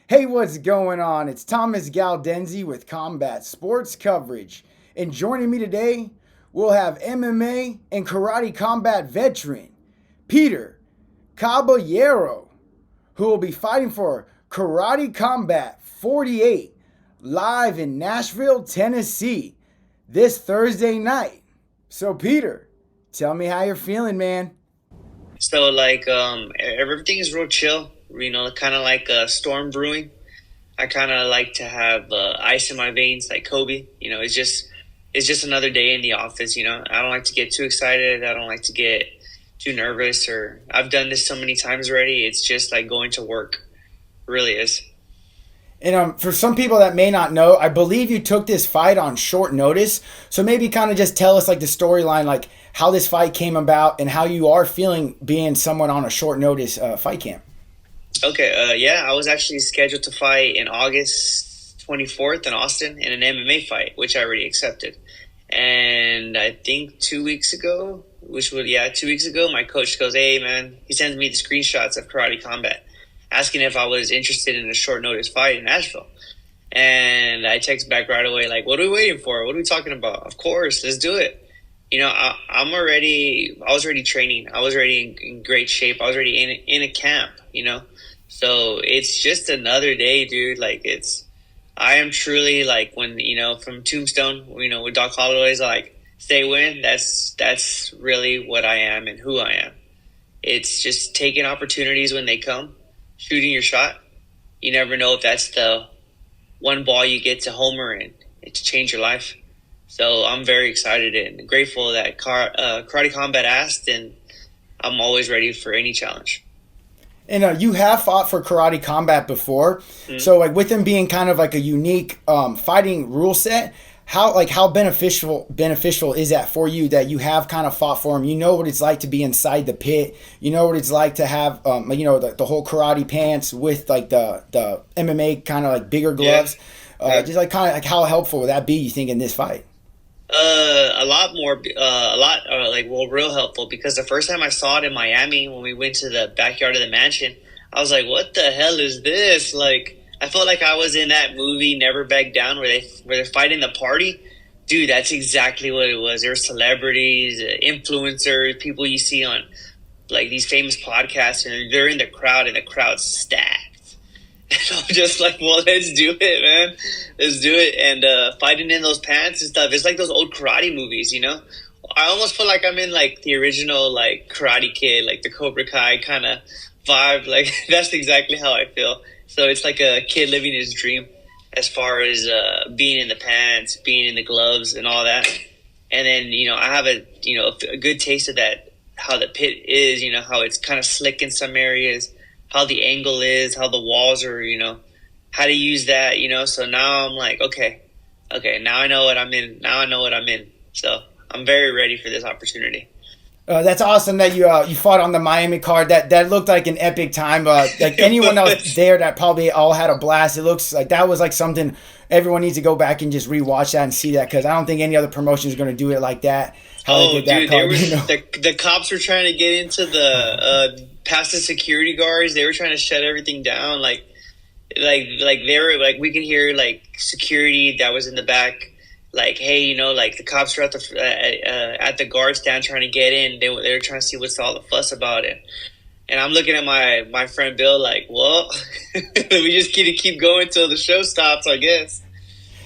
Hey, what's going on? It's Thomas Galdenzi with Combat Sports Coverage. And joining me today, we'll have MMA and Karate Combat veteran Peter Caballero, who will be fighting for Karate Combat 48 live in Nashville, Tennessee this Thursday night. So, Peter, tell me how you're feeling, man. So everything is real chill. Kind of like a storm brewing. I kind of like to have ice in my veins, like Kobe. It's just another day in the office. I don't like to get too excited. I don't like to get too nervous. Or I've done this so many times already. It's just like going to work. It really is. And for some people that may not know, I believe you took this fight on short notice. So maybe kind of just tell us like the storyline, like how this fight came about and how you are feeling being someone on a short notice fight camp. Okay. Yeah, I was actually scheduled to fight in August 24th in Austin in an MMA fight, which I already accepted. And I think 2 weeks ago, 2 weeks ago, my coach goes, "Hey, man," he sends me the screenshots of Karate Combat, asking if I was interested in a short notice fight in Nashville. And I text back right away, like, "What are we waiting for? What are we talking about? Of course, let's do it." I was already training. I was already in great shape. I was already in a camp. So it's just another day, dude. I am truly like from Tombstone, with Doc Holloway's like, "Stay win." That's really what I am and who I am. It's just taking opportunities when they come, shooting your shot. You never know if that's the one ball you get to homer and to change your life. So I'm very excited and grateful that Karate Combat asked, and I'm always ready for any challenge. And you have fought for Karate Combat before. Mm-hmm. So like with them being kind of like a unique fighting rule set, how beneficial is that for you that you have kind of fought for them? You know what it's like to be inside the pit. You know what it's like to have the whole karate pants with like the MMA kind of like bigger gloves. Yeah. Just like kind of like how helpful would that be, you think, in this fight? A lot more, real helpful, because the first time I saw it in Miami when we went to the backyard of the mansion, I was like, "What the hell is this?" Like, I felt like I was in that movie Never Back Down where they're fighting the party. Dude, that's exactly what it was. There were celebrities, influencers, people you see on like these famous podcasts, and they're in the crowd, and the crowd's stacked. And I'm just like, well, let's do it, man. Let's do it. And fighting in those pants and stuff, it's like those old karate movies. I almost feel like I'm in like the original like Karate Kid, like the Cobra Kai kind of vibe. Like that's exactly how I feel. So it's like a kid living his dream as far as being in the pants, being in the gloves and all that. And then, I have a good taste of that, how the pit is, how it's kind of slick in some areas, how the angle is, how the walls are, how to use that. So now I'm like, okay, now I know what I'm in. Now I know what I'm in. So I'm very ready for this opportunity. That's awesome that you fought on the Miami card. That looked like an epic time. Like anyone else there, that probably all had a blast. It looks like that was like something everyone needs to go back and just rewatch that and see that, because I don't think any other promotion is going to do it like that. How they did that dude, card, the cops were trying to get into the past the security guards. They were trying to shut everything down. Like they were like, we could hear like security that was in the back. Like, hey, like the cops were at the guard stand trying to get in. They were trying to see what's all the fuss about it. And I'm looking at my friend Bill like, well, we just keep going till the show stops, I guess.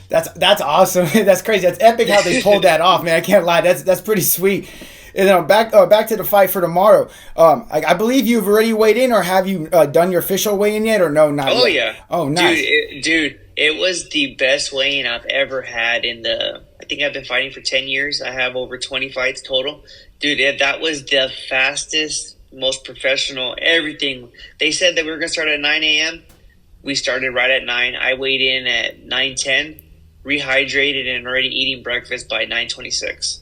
That's awesome. That's crazy. That's epic how they pulled that off, man. I can't lie. That's pretty sweet. And then back to the fight for tomorrow. I believe you've already weighed in, or have you done your official weigh-in yet, or no? Not yet. Yeah. Oh, nice. Dude, it was the best weigh-in I've ever had I think I've been fighting for 10 years. I have over 20 fights total. Dude, that was the fastest, most professional, everything. They said that we were going to start at 9 a.m. We started right at 9. I weighed in at 9:10, rehydrated, and already eating breakfast by 9:26.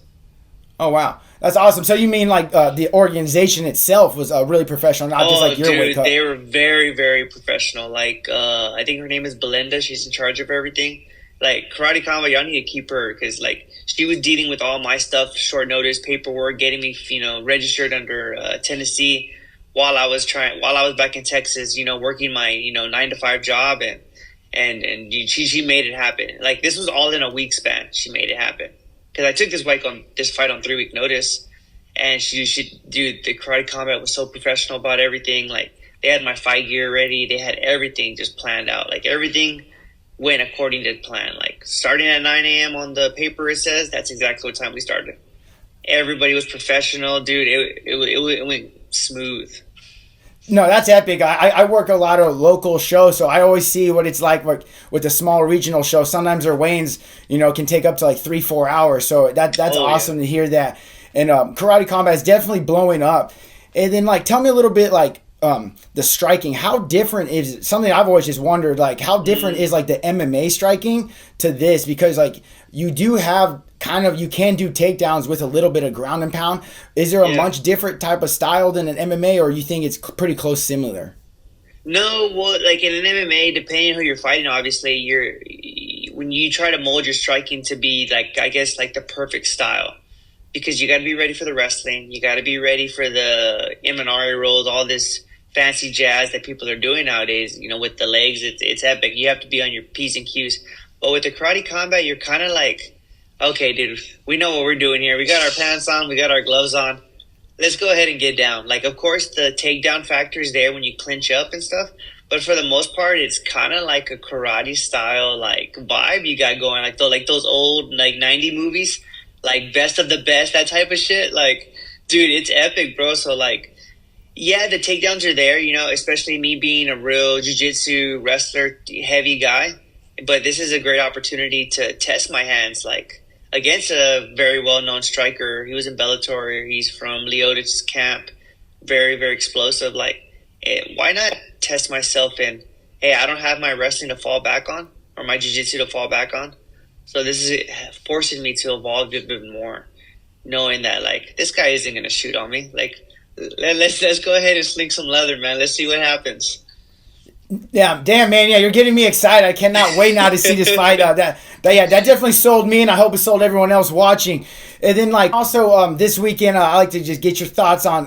Oh, wow. That's awesome. So you mean like the organization itself was really professional, not just like your weight cut? They were very, very professional. Like, I think her name is Belinda. She's in charge of everything. Like, Karate Combat, y'all need to keep her, because like she was dealing with all my stuff, short notice, paperwork, getting me, registered under Tennessee, while I was back in Texas, working my 9 to 5 job, and she made it happen. Like this was all in a week span. She made it happen because I took this fight on 3 week notice, and dude, the Karate Combat was so professional about everything. Like they had my fight gear ready, they had everything just planned out. Like everything went according to plan. Like starting at 9 a.m. on the paper, it says that's exactly what time we started. Everybody was professional, dude. It went smooth. No, that's epic. I work a lot of local shows, so I always see what it's like with the small regional shows. Sometimes their weigh-ins, can take up to like 3-4 hours. So that's Oh yeah. awesome to hear that. And Karate Combat is definitely blowing up. And then like tell me a little bit like the striking. How different is something I've always just wondered, like how different Mm, is like the MMA striking to this? Because like you do have kind of, you can do takedowns with a little bit of ground and pound. Is there a yeah. much different type of style than an MMA, or you think it's pretty close similar? No, well, like in an MMA, depending on who you're fighting, obviously, when you try to mold your striking to be like, I guess, like the perfect style, because you got to be ready for the wrestling, you got to be ready for the Imanari rolls, all this fancy jazz that people are doing nowadays. With the legs, it's epic. You have to be on your p's and q's. But with the Karate Combat, you're kind of like, okay, dude, we know what we're doing here. We got our pants on, we got our gloves on, let's go ahead and get down. Like, of course, the takedown factor is there when you clinch up and stuff, but for the most part, it's kind of like a karate style like vibe you got going, like those old like '90 movies, like Best of the Best, that type of shit. Like, dude, it's epic, bro. So like, yeah, the takedowns are there, especially me being a real jiu-jitsu wrestler heavy guy. But this is a great opportunity to test my hands, like against a very well-known striker. He was in Bellator. He's from Leotich's camp. Very, very explosive. Like, why not test myself in? Hey, I don't have my wrestling to fall back on or my jiu-jitsu to fall back on. So this is forcing me to evolve a bit more, knowing that like this guy isn't gonna shoot on me. Like, let's go ahead and sling some leather, man. Let's see what happens. Yeah, damn man, yeah, you're getting me excited. I cannot wait now to see this fight. That definitely sold me, and I hope it sold everyone else watching. And then like also this weekend, I like to just get your thoughts on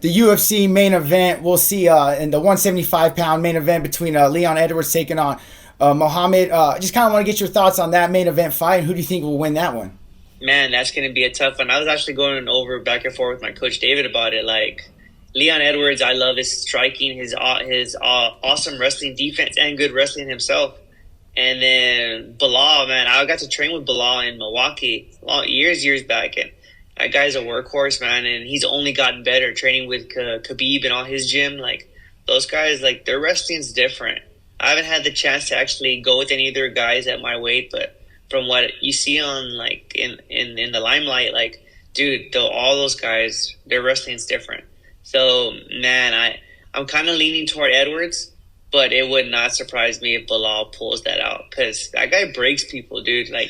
the UFC main event. We'll see in the 175-pound main event between Leon Edwards taking on Mohammed. Just kind of want to get your thoughts on that main event fight. Who do you think will win that one? Man, that's going to be a tough one. I was actually going over back and forth with my coach David about it. Like Leon Edwards, I love his striking, his awesome wrestling defense, and good wrestling himself. And then Bilal, man, I got to train with Bilal in Milwaukee years back, and that guy's a workhorse, man. And he's only gotten better training with Khabib and all his gym. Like those guys, like their wrestling's different. I haven't had the chance to actually go with any of their guys at my weight, but from what you see on like in the limelight, like dude, all those guys, their wrestling's different. So man, I'm kind of leaning toward Edwards, but it would not surprise me if Bilal pulls that out because that guy breaks people, dude. Like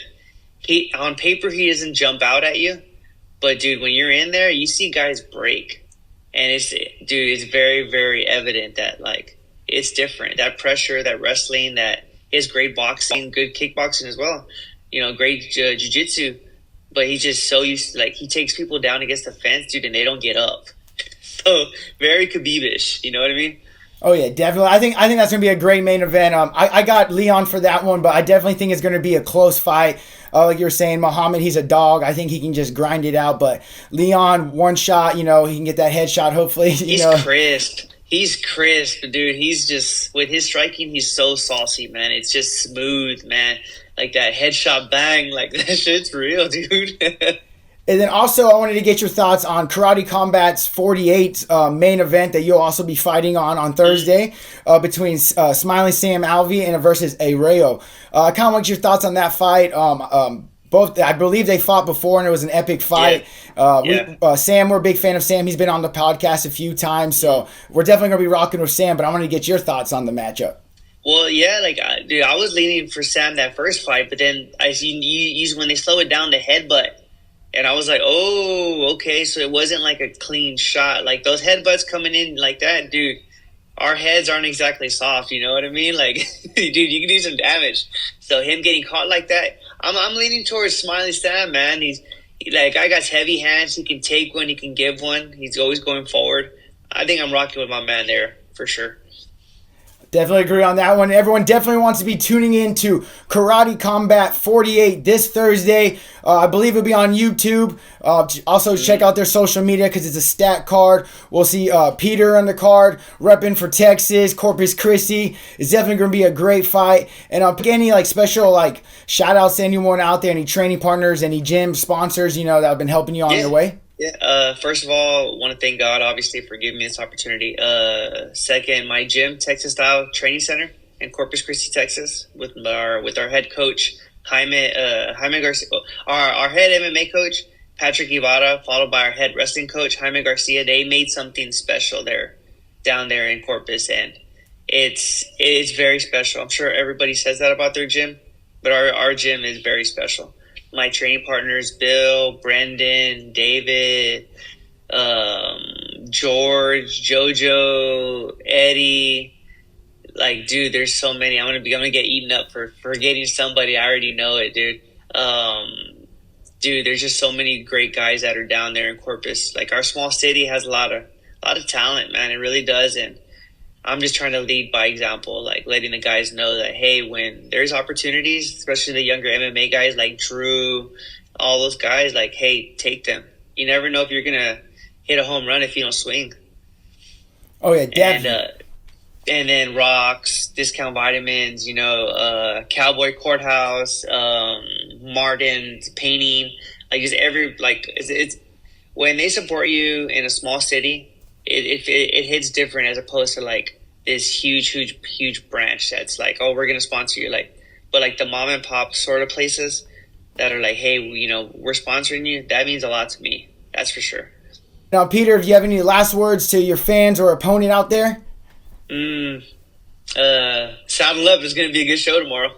he on paper he doesn't jump out at you, but dude, when you're in there, you see guys break, and it's very very evident that like it's different. That pressure, that wrestling, that his great boxing, good kickboxing as well. Great jiu-jitsu, but he's just so used to, like, he takes people down against the fence, dude, and they don't get up. So very Khabib-ish, you know what I mean? Oh yeah, definitely. I think that's gonna be a great main event. I got Leon for that one, but I definitely think it's gonna be a close fight. Like you're saying, Muhammad, he's a dog. I think he can just grind it out. But Leon, one shot, he can get that headshot. Hopefully, He's crisp. He's crisp, dude. He's just with his striking. He's so saucy, man. It's just smooth, man. Like that headshot bang, like that shit's real, dude. And then also, I wanted to get your thoughts on Karate Combat's 48 main event that you'll also be fighting on Thursday between Smiling Sam Alvey and versus Areo. I kind of want your thoughts on that fight. Both, I believe they fought before, and it was an epic fight. Yeah. Sam, we're a big fan of Sam. He's been on the podcast a few times, so we're definitely going to be rocking with Sam, but I want to get your thoughts on the matchup. Well, yeah, like, dude, I was leaning for Sam that first fight, but then I seen you when they slow it down to headbutt. And I was like, oh, okay, so it wasn't like a clean shot. Like those headbutts coming in like that, dude, our heads aren't exactly soft, you know what I mean? Like, dude, you can do some damage. So him getting caught like that, I'm leaning towards Smiley Sam, man. Like, guy got heavy hands. He can take one, he can give one. He's always going forward. I think I'm rocking with my man there for sure. Definitely agree on that one. Everyone definitely wants to be tuning in to Karate Combat 48 this Thursday. I believe it'll be on YouTube. Also, check out their social media because it's a stat card. We'll see Peter on the card, repping for Texas, Corpus Christi. It's definitely going to be a great fight. And any like special like shout outs to anyone out there, any training partners, any gym sponsors, that have been helping you on your way? Yeah. First of all, want to thank God, obviously, for giving me this opportunity. Second, my gym, Texas Style Training Center in Corpus Christi, Texas, with our head coach Jaime Garcia, our head MMA coach Patrick Ibarra, followed by our head wrestling coach Jaime Garcia. They made something special down there in Corpus, and it's very special. I'm sure everybody says that about their gym, but our gym is very special. My training partners, Bill, Brendan, David, George, Jojo, Eddie. Like, dude, there's so many. I'm gonna get eaten up for forgetting somebody. I already know it, dude. Dude, there's just so many great guys that are down there in Corpus. Like, our small city has a lot of talent, man. It really does, and I'm just trying to lead by example, like letting the guys know that, hey, when there's opportunities, especially the younger MMA guys like Drew, all those guys, like, hey, take them. You never know if you're going to hit a home run if you don't swing. Oh, yeah, definitely. And then Rocks, Discount Vitamins, Cowboy Courthouse, Martin's Painting, like just it's when they support you in a small city, it hits different as opposed to like this huge branch that's like, oh, we're gonna sponsor you, but like the mom and pop sort of places that are like, hey, we're sponsoring you. That means a lot to me. That's for sure. Now, Peter, do you have any last words to your fans or opponent out there? Saddle up. It's gonna be a good show tomorrow.